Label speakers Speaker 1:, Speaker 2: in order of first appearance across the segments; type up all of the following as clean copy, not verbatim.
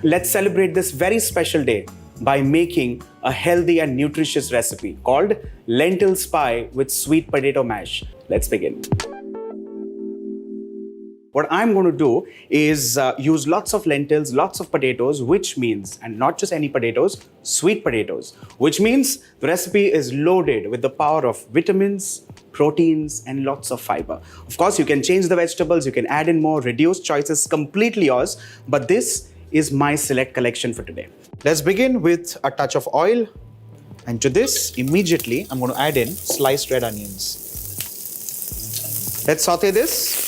Speaker 1: let's celebrate this very special day by making a healthy and nutritious recipe called lentil pie with sweet potato mash. Let's begin. What I'm going to do is use lots of lentils, lots of potatoes, which means, and not just any potatoes, sweet potatoes, which means the recipe is loaded with the power of vitamins, proteins, and lots of fiber. Of course, you can change the vegetables, you can add in more, reduce choices, completely yours, but this is my select collection for today. Let's begin with a touch of oil, and to this, immediately, I'm going to add in sliced red onions. Let's saute this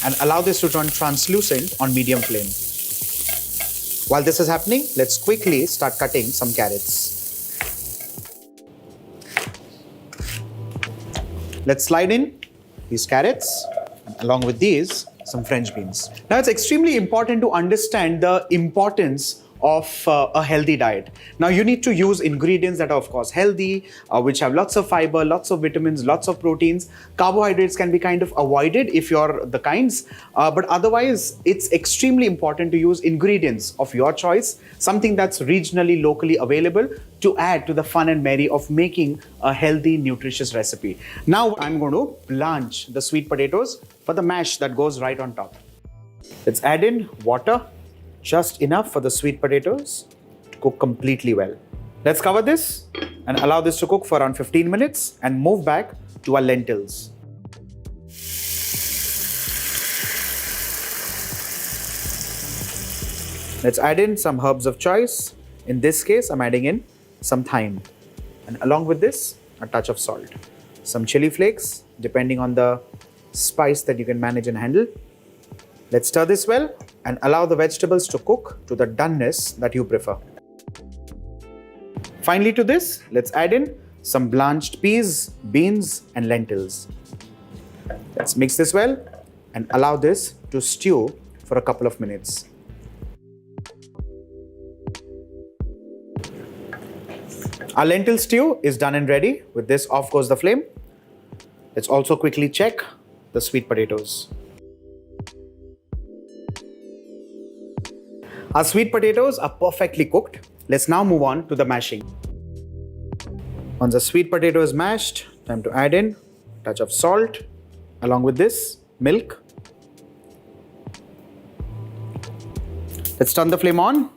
Speaker 1: and allow this to turn translucent on medium flame. While this is happening, let's quickly start cutting some carrots. Let's slide in these carrots, and along with these, some French beans. Now, it's extremely important to understand the importance of a healthy diet. Now, you need to use ingredients that are of course healthy, which have lots of fiber, lots of vitamins, lots of proteins. Carbohydrates can be kind of avoided if you're the kinds, but otherwise it's extremely important to use ingredients of your choice, something that's regionally, locally available to add to the fun and merry of making a healthy, nutritious recipe. Now I'm going to blanch the sweet potatoes for the mash that goes right on top. Let's add in water, just enough for the sweet potatoes to cook completely well. Let's cover this and allow this to cook for around 15 minutes and move back to our lentils. Let's add in some herbs of choice. In this case, I'm adding in some thyme, and along with this, a touch of salt, some chili flakes, depending on the spice that you can manage and handle. Let's stir this well and allow the vegetables to cook to the doneness that you prefer. Finally to this, let's add in some blanched peas, beans, and lentils. Let's mix this well and allow this to stew for a couple of minutes. Our lentil stew is done and ready. With this, off goes the flame. Let's also quickly check the sweet potatoes. Our sweet potatoes are perfectly cooked. Let's now move on to the mashing. Once the sweet potato is mashed, time to add in a touch of salt, along with this, milk. Let's turn the flame on,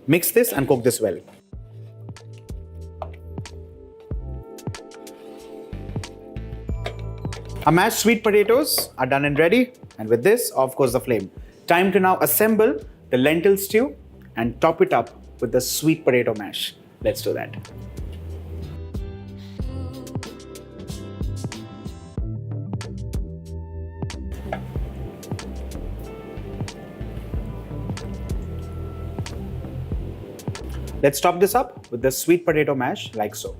Speaker 1: mix this and cook this well. Our mashed sweet potatoes are done and ready, and with this, off goes the flame. Time to now assemble the lentil stew and top it up with the sweet potato mash. Let's do that. Let's top this up with the sweet potato mash like so.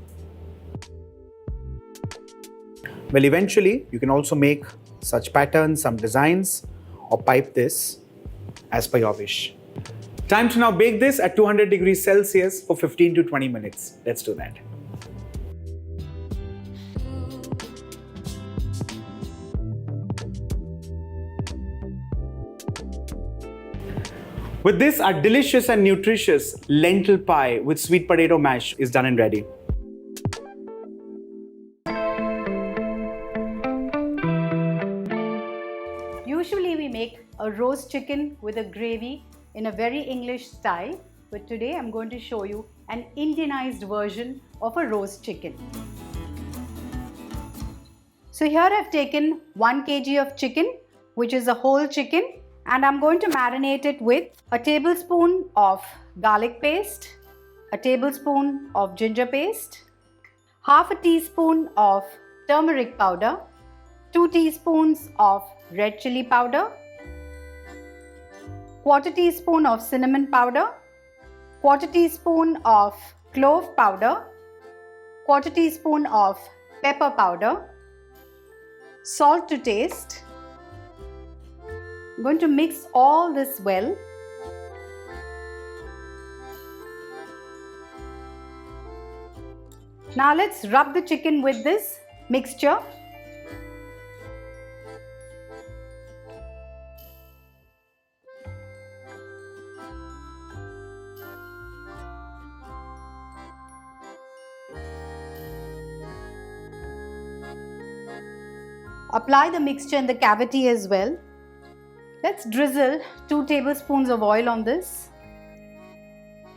Speaker 1: Well, eventually you can also make such patterns, some designs, or pipe this as per your wish. Time to now bake this at 200 degrees Celsius for 15 to 20 minutes. Let's do that. With this, our delicious and nutritious lentil pie with sweet potato mash is done and ready.
Speaker 2: Usually we make a roast chicken with a gravy in a very English style, but today I'm going to show you an Indianized version of a roast chicken. So here I've taken 1 kg of chicken, which is a whole chicken, and I'm going to marinate it with a tablespoon of garlic paste, a tablespoon of ginger paste, half a teaspoon of turmeric powder, 2 teaspoons of red chili powder, quarter teaspoon of cinnamon powder, quarter teaspoon of clove powder, quarter teaspoon of pepper powder, salt to taste. I'm going to mix all this well. Now let's rub the chicken with this mixture. apply the mixture in the cavity as well. Let's drizzle 2 tablespoons of oil on this.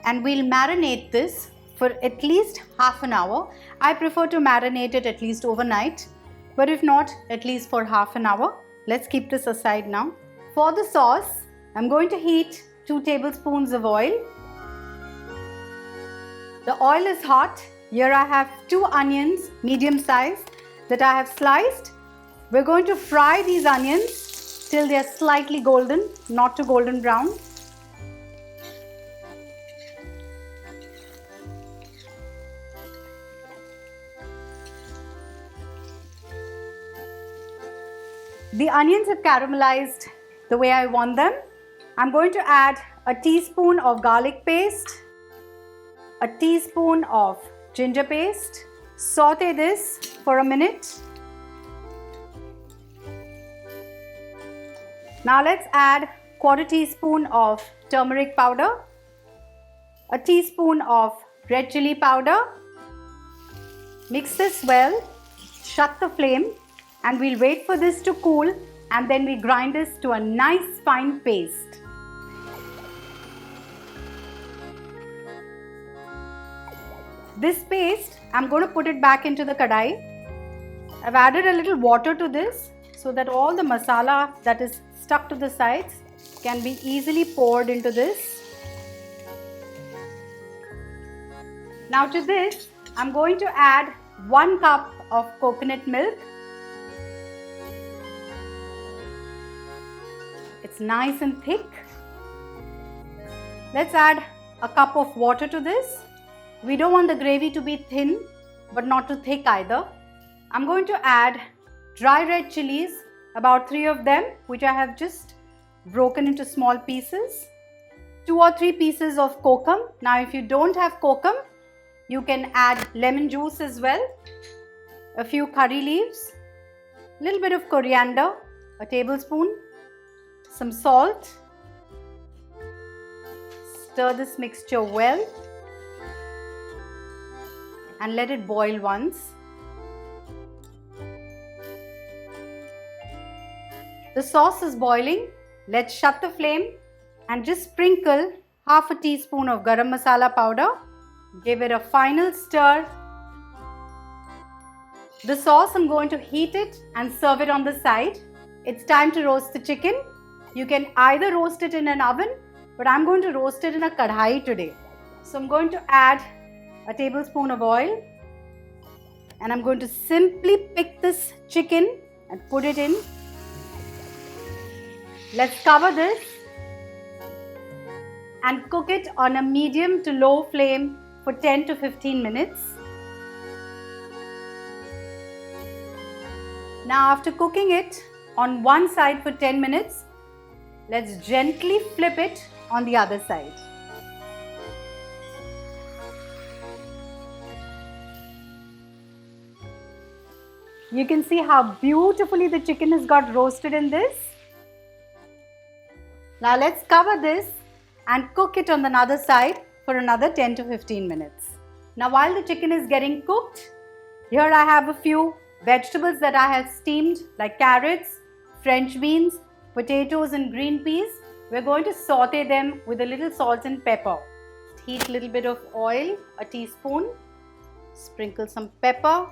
Speaker 2: And we'll marinate this for at least half an hour. I prefer to marinate it at least overnight, but if not, at least for half an hour. Let's keep this aside now. For the sauce, I'm going to heat 2 tablespoons of oil. The oil is hot. Here I have 2 onions, medium size, that I have sliced. We're going to fry these onions till they are slightly golden, not too golden brown. The onions have caramelized the way I want them. I'm going to add a teaspoon of garlic paste, a teaspoon of ginger paste. Saute this for a minute. Now let's add quarter teaspoon of turmeric powder, a teaspoon of red chilli powder. Mix this well, shut the flame, and we'll wait for this to cool, and then we grind this to a nice fine paste. This paste, I'm going to put it back into the kadai. I've added a little water to this so that all the masala that is stuck to the sides can be easily poured into this. Now to this, I'm going to add 1 cup of coconut milk. It's nice and thick. Let's add a cup of water to this. We don't want the gravy to be thin, but not too thick either. I'm going to add dry red chilies, about 3 of them, which I have just broken into small pieces. 2 or 3 pieces of kokum. Now if you don't have kokum, you can add lemon juice as well. A few curry leaves, a little bit of coriander, a tablespoon, some salt. Stir this mixture well and let it boil once. The sauce is boiling. Let's shut the flame and just sprinkle half a teaspoon of garam masala powder. Give it a final stir. The sauce, I'm going to heat it and serve it on the side. It's time to roast the chicken. You can either roast it in an oven, but I'm going to roast it in a kadhai today. So I'm going to add a tablespoon of oil, and I'm going to simply pick this chicken and put it in. Let's cover this and cook it on a medium to low flame for 10 to 15 minutes. Now after cooking it on one side for 10 minutes, let's gently flip it on the other side. You can see how beautifully the chicken has got roasted in this. Now let's cover this and cook it on the other side for another 10 to 15 minutes. Now while the chicken is getting cooked, here I have a few vegetables that I have steamed, like carrots, French beans, potatoes and green peas. We're going to saute them with a little salt and pepper. Heat a little bit of oil, a teaspoon, sprinkle some pepper,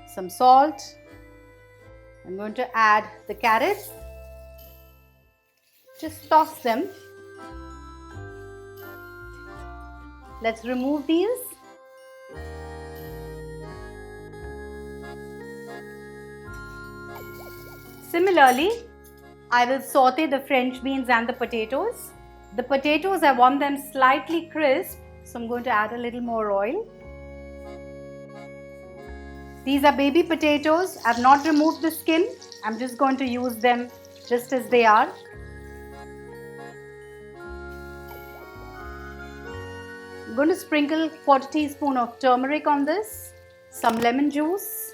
Speaker 2: some salt. I'm going to add the carrots. Just toss them. Let's remove these. Similarly, I will saute the French beans and the potatoes. The potatoes, I want them slightly crisp, so I'm going to add a little more oil. These are baby potatoes. I've not removed the skin. I'm just going to use them just as they are. I'm going to sprinkle quarter teaspoon of turmeric on this, some lemon juice.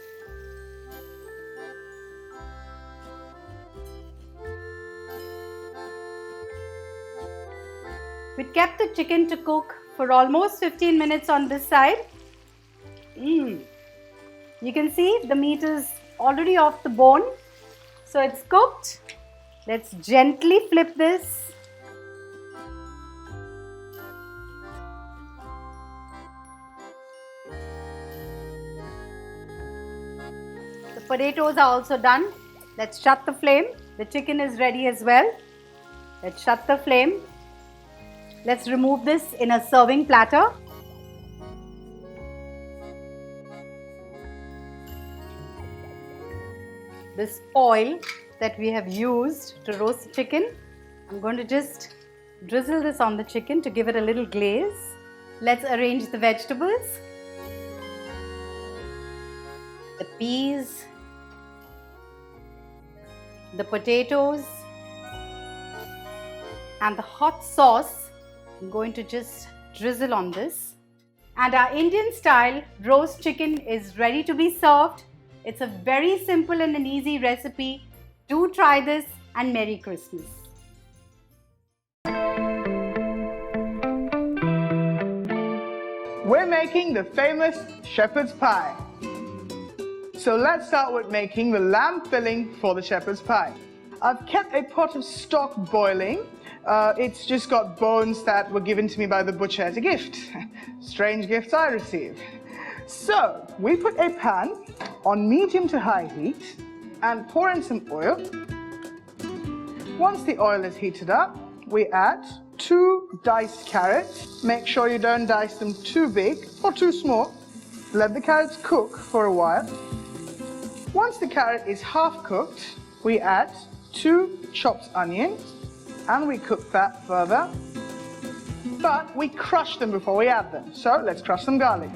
Speaker 2: We kept the chicken to cook for almost 15 minutes on this side. You can see the meat is already off the bone. So it's cooked. Let's gently flip this. The potatoes are also done. Let's shut the flame. The chicken is ready as well. Let's shut the flame. Let's remove this in a serving platter. This oil that we have used to roast chicken, I'm going to just drizzle this on the chicken to give it a little glaze. Let's arrange the vegetables. The peas, the potatoes, and the hot sauce. I'm going to just drizzle on this. And our Indian style roast chicken is ready to be served. It's a very simple and an easy recipe. Do try this and Merry Christmas.
Speaker 3: We're making the famous shepherd's pie. So let's start with making the lamb filling for the shepherd's pie. I've kept a pot of stock boiling. It's just got bones that were given to me by the butcher as a gift. Strange gifts I receive. So we put a pan on medium to high heat and pour in some oil. Once the oil is heated up, we add 2 diced carrots. Make sure you don't dice them too big or too small. Let the carrots cook for a while. Once the carrot is half cooked, we add 2 chopped onions and we cook that further. But we crush them before we add them. So let's crush some garlic.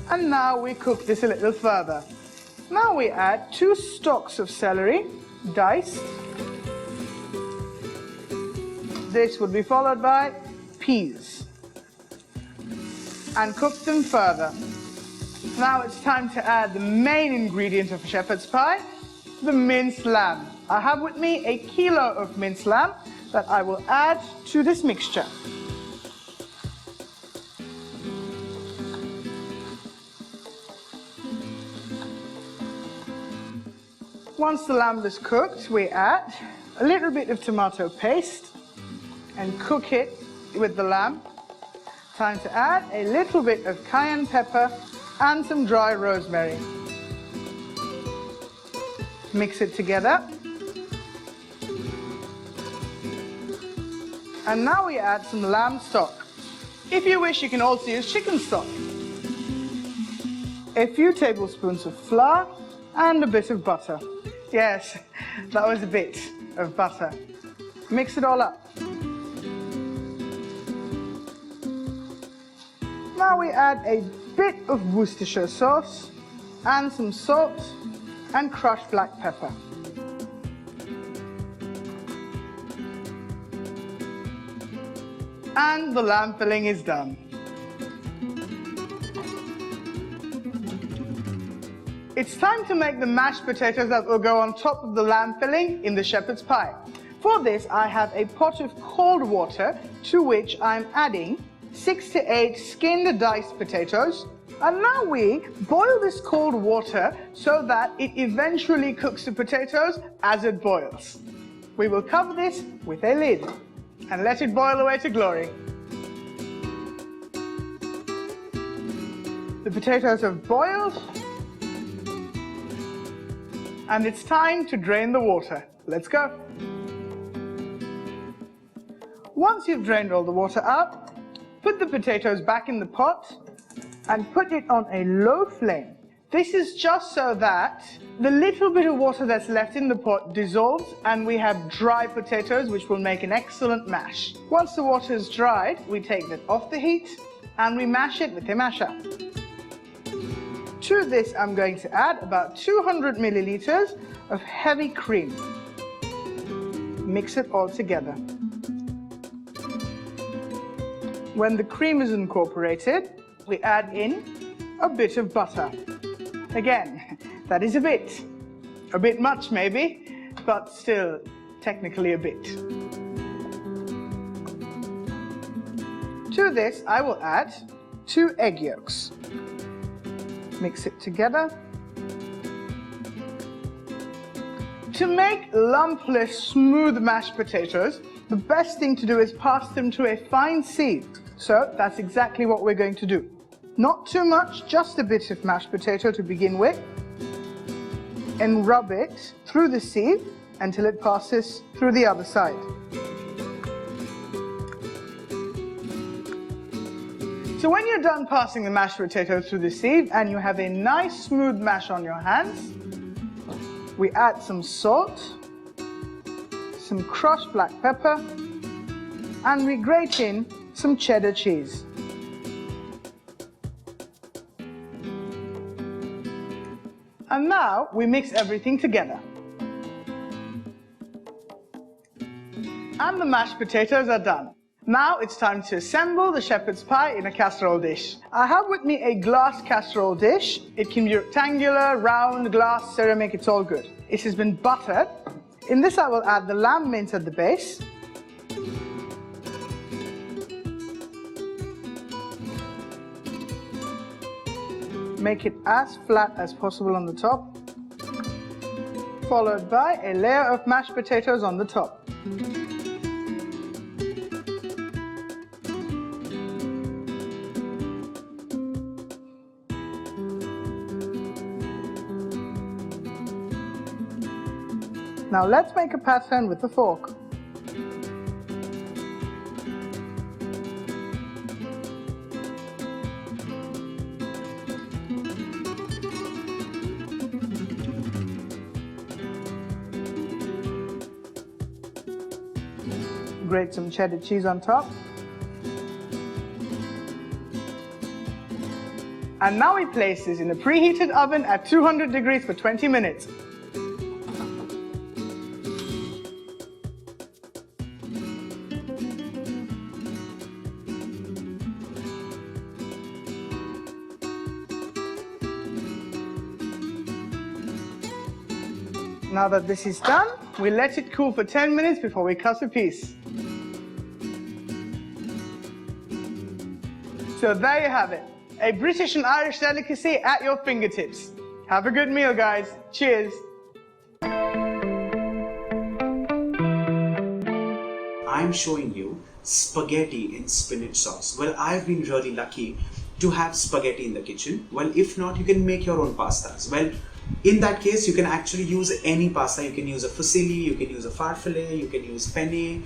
Speaker 3: And now we cook this a little further. Now we add 2 stalks of celery, diced. This would be followed by peas. And cook them further. Now it's time to add the main ingredient of a shepherd's pie, the minced lamb. I have with me 1 kilo of minced lamb that I will add to this mixture. Once the lamb is cooked, we add a little bit of tomato paste and cook it with the lamb. Time to add a little bit of cayenne pepper and some dry rosemary. Mix it together. And now we add some lamb stock. If you wish, you can also use chicken stock. A few tablespoons of flour and a bit of butter. Yes, that was a bit of butter. Mix it all up. Now we add a bit of Worcestershire sauce and some salt and crushed black pepper. And the lamb filling is done. It's time to make the mashed potatoes that will go on top of the lamb filling in the shepherd's pie. For this, I have a pot of cold water to which I'm adding 6 to 8 skinned diced potatoes. And now we boil this cold water so that it eventually cooks the potatoes as it boils. We will cover this with a lid and let it boil away to glory. The potatoes have boiled. And it's time to drain the water. Let's go. Once you've drained all the water out, put the potatoes back in the pot and put it on a low flame. This is just so that the little bit of water that's left in the pot dissolves and we have dry potatoes, which will make an excellent mash. Once the water is dried, we take that off the heat and we mash it with a masher. To this, I'm going to add about 200 milliliters of heavy cream. Mix it all together. When the cream is incorporated, we add in a bit of butter. Again, that is a bit much maybe, but still technically a bit. To this, I will add 2 egg yolks. Mix it together. To make lumpless, smooth mashed potatoes, the best thing to do is pass them through a fine sieve. So that's exactly what we're going to do. Not too much, just a bit of mashed potato to begin with, and rub it through the sieve until it passes through the other side. So when you're done passing the mashed potatoes through the sieve and you have a nice smooth mash on your hands, we add some salt, some crushed black pepper, and we grate in some cheddar cheese. And now we mix everything together. And the mashed potatoes are done. Now it's time to assemble the shepherd's pie in a casserole dish. I have with me a glass casserole dish. It can be rectangular, round, glass, ceramic, it's all good. It has been buttered. In this I will add the lamb mince at the base. Make it as flat as possible on the top, followed by a layer of mashed potatoes on the top. Now let's make a pattern with the fork. Grate some cheddar cheese on top. And now we place this in a preheated oven at 200 degrees for 20 minutes. Now that this is done, we let it cool for 10 minutes before we cut a piece. So there you have it, a British and Irish delicacy at your fingertips. Have a good meal, guys. Cheers.
Speaker 1: I'm showing you spaghetti in spinach sauce. Well, I've been really lucky to have spaghetti in the kitchen. Well, if not, you can make your own pastas. Well, in that case, you can actually use any pasta. You can use a fusilli, you can use a farfalle, you can use penne,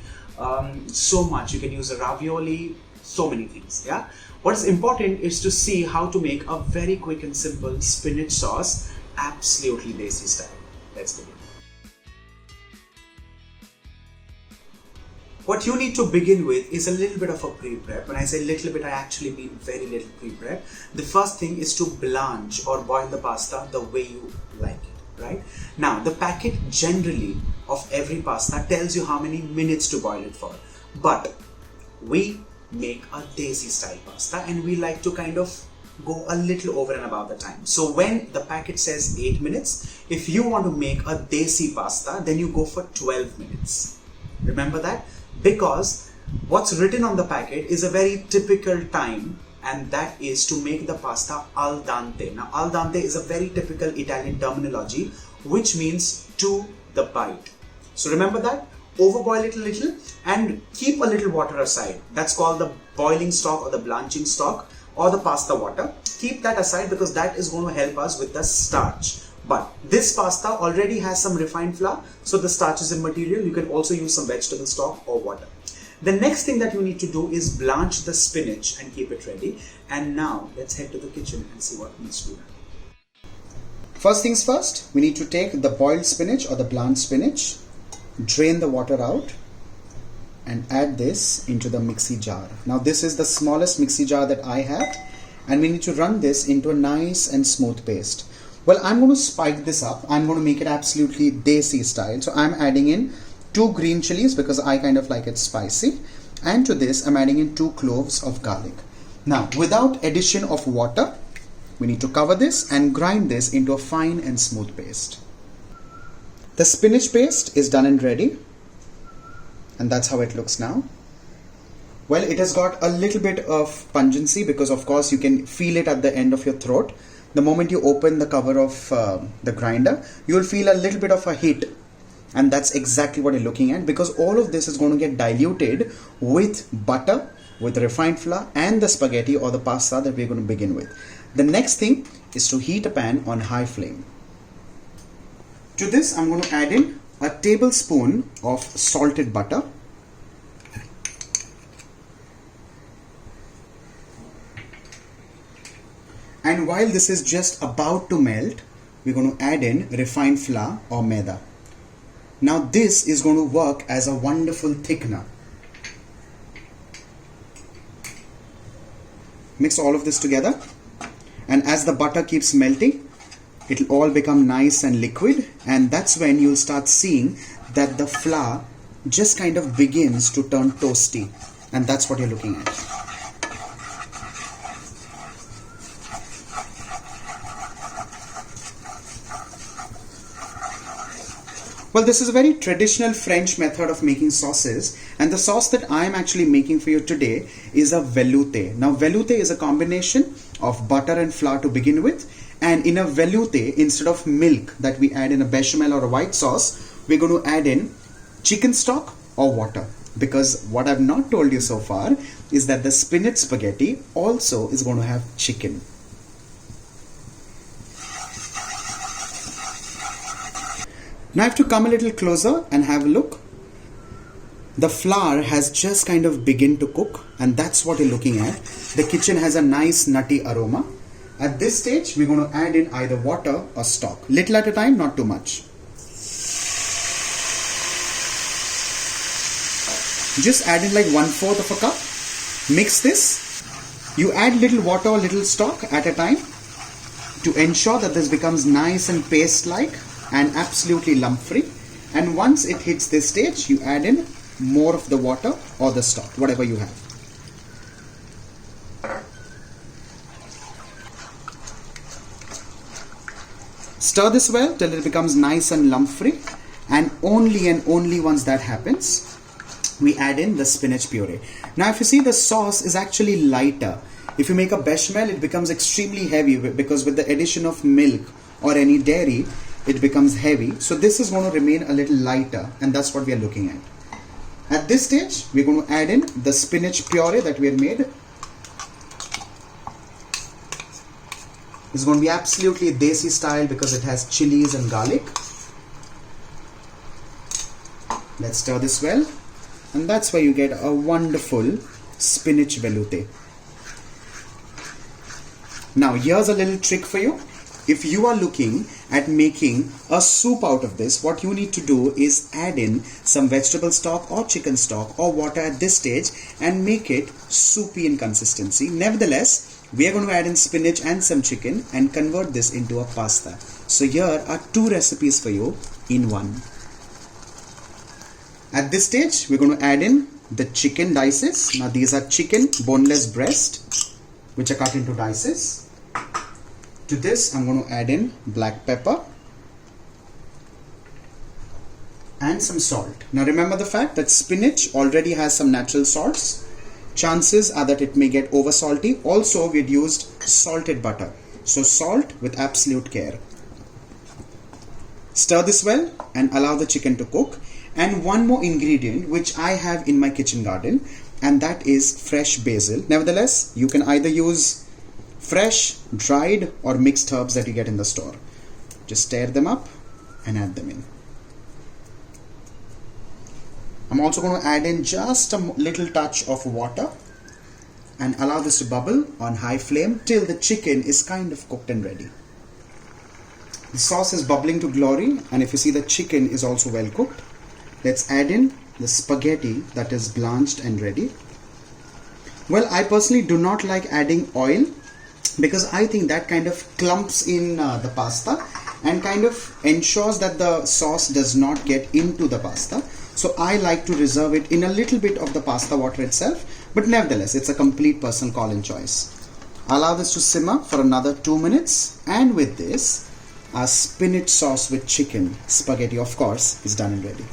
Speaker 1: so much. You can use a ravioli, so many things, yeah? What's important is to see how to make a very quick and simple spinach sauce, absolutely desi style. Let's begin. What you need to begin with is a little bit of a pre-prep. When I say little bit, I actually mean very little pre-prep. The first thing is to blanch or boil the pasta the way you like it, right? Now, the packet generally of every pasta tells you how many minutes to boil it for. But we make a desi style pasta and we like to kind of go a little over and above the time. So when the packet says 8 minutes, if you want to make a desi pasta, then you go for 12 minutes. Remember that? Because what's written on the packet is a very typical time, and that is to make the pasta al dente. Now, al dente is a very typical Italian terminology, which means to the bite. So remember that? Overboil it a little and keep a little water aside. That's called the boiling stock or the blanching stock or the pasta water. Keep that aside because that is going to help us with the starch. But this pasta already has some refined flour, so the starch is immaterial. You can also use some vegetable stock or water. The next thing that you need to do is blanch the spinach and keep it ready. And now let's head to the kitchen and see what needs to be done. First things first, we need to take the boiled spinach or the blanched spinach, drain the water out and add this into the mixie jar. Now this is the smallest mixie jar that I have, and we need to run this into a nice and smooth paste. Well, I'm going to spike this up. I'm going to make it absolutely desi style. So I'm adding in 2 green chilies because I kind of like it spicy. And to this, I'm adding in 2 cloves of garlic. Now, without addition of water, we need to cover this and grind this into a fine and smooth paste. The spinach paste is done and ready. And that's how it looks now. Well, it has got a little bit of pungency because of course you can feel it at the end of your throat. The moment you open the cover of the grinder, you will feel a little bit of a heat, and that's exactly what you're looking at, because all of this is going to get diluted with butter, with refined flour and the spaghetti or the pasta that we're going to begin with. The next thing is to heat a pan on high flame. To this I'm going to add in a tablespoon of salted butter. And while this is just about to melt, we're going to add in refined flour or maida. Now this is going to work as a wonderful thickener. Mix all of this together, and as the butter keeps melting, it'll all become nice and liquid, and that's when you'll start seeing that the flour just kind of begins to turn toasty, and that's what you're looking at. Well, this is a very traditional French method of making sauces, and the sauce that I am actually making for you today is a velouté. Now, velouté is a combination of butter and flour to begin with, and in a velouté, instead of milk that we add in a bechamel or a white sauce, we're going to add in chicken stock or water. Because what I've not told you so far is that the spinach spaghetti also is going to have chicken. Now I have to come a little closer and have a look. The flour has just kind of begun to cook, and that's what you're looking at. The kitchen has a nice nutty aroma. At this stage, we're going to add in either water or stock. Little at a time, not too much. Just add in like 1/4 of a cup. Mix this. You add little water or little stock at a time to ensure that this becomes nice and paste-like and absolutely lump free. And once it hits this stage, you add in more of the water or the stock, whatever you have. Stir this well till it becomes nice and lump free, and only once that happens, we add in the spinach puree. Now if you see, the sauce is actually lighter. If you make a bechamel, it becomes extremely heavy because with the addition of milk or any dairy, it becomes heavy. So this is going to remain a little lighter, and that's what we are looking at. At this stage, we're going to add in the spinach puree that we have made. It's going to be absolutely desi style because it has chilies and garlic. Let's stir this well, and that's where you get a wonderful spinach velouté. Now here's a little trick for you. If you are looking at making a soup out of this, what you need to do is add in some vegetable stock or chicken stock or water at this stage and make it soupy in consistency. Nevertheless, we are going to add in spinach and some chicken and convert this into a pasta. So here are two recipes for you in one. At this stage, we're going to add in the chicken dices. Now these are chicken boneless breast, which are cut into dices. To this, I'm going to add in black pepper and some salt. Now remember the fact that spinach already has some natural salts. Chances are that it may get over salty. Also, we'd used salted butter. So salt with absolute care. Stir this well and allow the chicken to cook. And one more ingredient which I have in my kitchen garden, and that is fresh basil. Nevertheless, you can either use fresh, dried or mixed herbs that you get in the store. Just stir them up and add them in. I'm also going to add in just a little touch of water and allow this to bubble on high flame till the chicken is kind of cooked and ready. The sauce is bubbling to glory, and if you see, the chicken is also well cooked. Let's add in the spaghetti that is blanched and ready. Well, I personally do not like adding oil because I think that kind of clumps in the pasta and kind of ensures that the sauce does not get into the pasta. So I like to reserve it in a little bit of the pasta water itself, but nevertheless, it's a complete personal call and choice. Allow this to simmer for another 2 minutes, and with this, our spinach sauce with chicken spaghetti, of course, is done and ready.